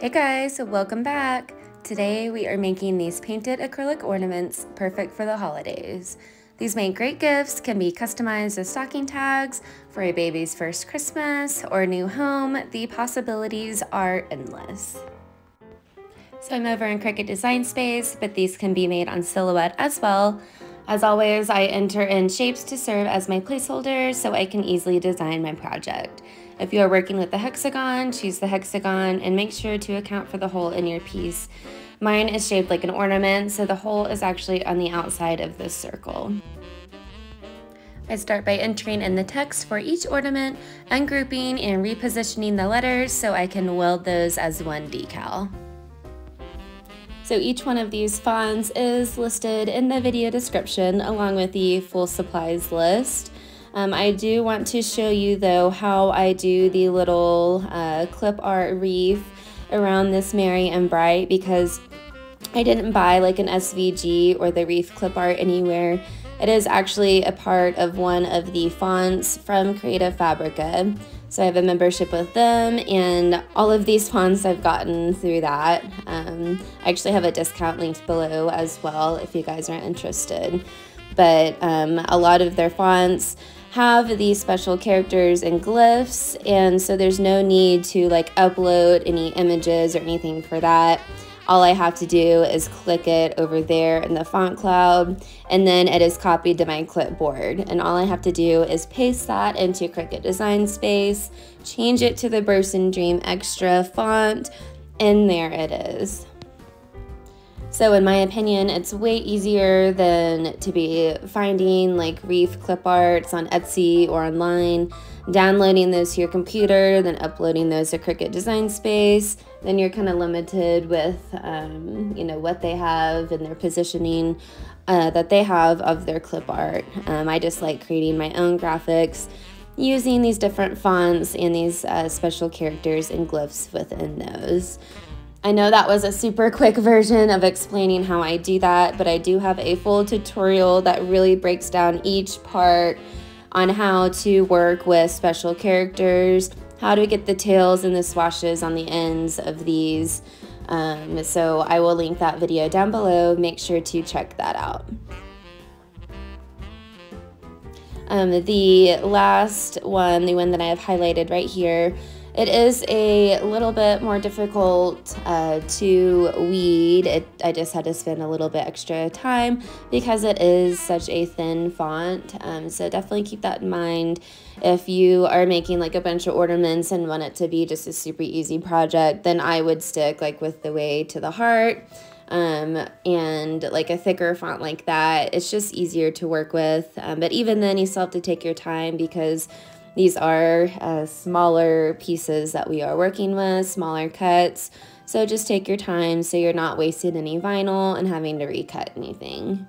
Hey guys, welcome back. Today we are making these painted acrylic ornaments perfect for the holidays. These make great gifts, can be customized as stocking tags for a baby's first Christmas or new home. The possibilities are endless. So I'm over in Cricut Design Space, but these can be made on Silhouette as well. As always, I enter in shapes to serve as my placeholders so I can easily design my project. If you are working with the hexagon, choose the hexagon and make sure to account for the hole in your piece. Mine is shaped like an ornament, so the hole is actually on the outside of this circle. I start by entering in the text for each ornament, ungrouping and repositioning the letters so I can weld those as one decal. So each one of these fonts is listed in the video description along with the full supplies list. I do want to show you though how I do the little clip art wreath around this Merry and Bright, because I didn't buy like an SVG or the wreath clip art anywhere. It is actually a part of one of the fonts from Creative Fabrica. So I have a membership with them, and all of these fonts I've gotten through that. I actually have a discount linked below as well if you guys are interested. But a lot of their fonts have these special characters and glyphs, and so there's no need to like upload any images or anything for that. All I have to do is click it over there in the font cloud, and then it is copied to my clipboard. And all I have to do is paste that into Cricut Design Space, change it to the Burst and Dream Extra font, and there it is. So in my opinion, it's way easier than to be finding like wreath clip arts on Etsy or online, downloading those to your computer, then uploading those to Cricut Design Space. Then you're kind of limited with, you know, what they have and their positioning that they have of their clip art. I just like creating my own graphics using these different fonts and these special characters and glyphs within those. I know that was a super quick version of explaining how I do that, but I do have a full tutorial that really breaks down each part on how to work with special characters, how to get the tails and the swashes on the ends of these. So I will link that video down below. Make sure to check that out. The last one, the one that I have highlighted right here, it is a little bit more difficult to weed. I just had to spend a little bit extra time because it is such a thin font. So definitely keep that in mind. If you are making like a bunch of ornaments and want it to be just a super easy project, then I would stick like with the Way to the Heart. And like a thicker font like that, it's just easier to work with. But even then, you still have to take your time because these are smaller pieces that we are working with, smaller cuts. So just take your time so you're not wasting any vinyl and having to recut anything.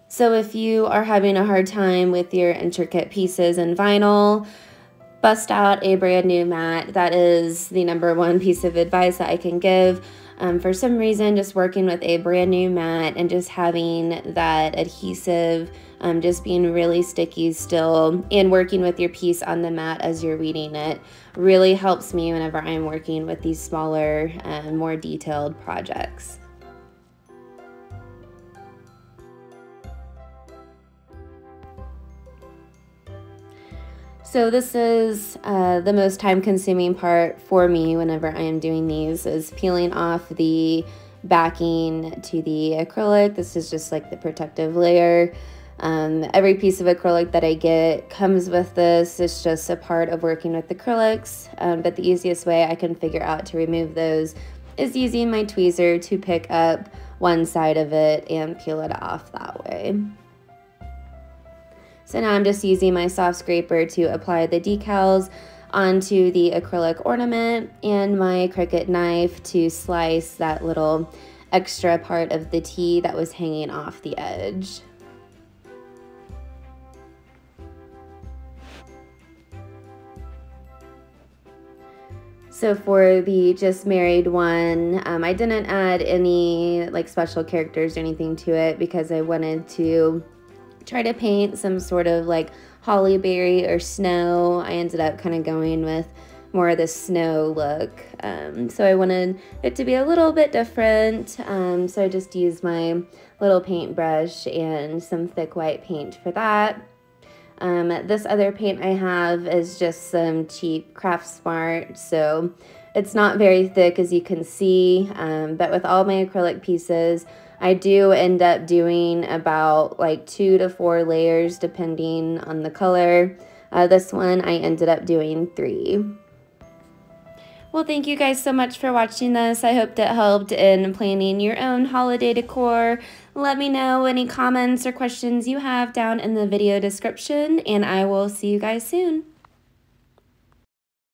So if you are having a hard time with your intricate pieces in vinyl, bust out a brand new mat. That is the #1 piece of advice that I can give. For some reason, just working with a brand new mat and just having that adhesive just being really sticky still and working with your piece on the mat as you're weeding it really helps me whenever I'm working with these smaller and more detailed projects. So this is the most time-consuming part for me whenever I am doing these, is peeling off the backing to the acrylic. This is just like the protective layer. Every piece of acrylic that I get comes with this. It's just a part of working with acrylics, but the easiest way I can figure out to remove those is using my tweezer to pick up one side of it and peel it off that way. So now I'm just using my soft scraper to apply the decals onto the acrylic ornament and my Cricut knife to slice that little extra part of the T that was hanging off the edge. So for the Just Married one, I didn't add any like special characters or anything to it because I wanted to try to paint some sort of like holly berry or snow. I ended up kind of going with more of the snow look. So I wanted it to be a little bit different. So I just used my little paintbrush and some thick white paint for that. This other paint I have is just some cheap Craft Smart, so it's not very thick as you can see, but with all my acrylic pieces, I do end up doing about like 2 to 4 layers depending on the color. This one I ended up doing 3. Well, thank you guys so much for watching this. I hope that helped in planning your own holiday decor. Let me know any comments or questions you have down in the video description, and I will see you guys soon.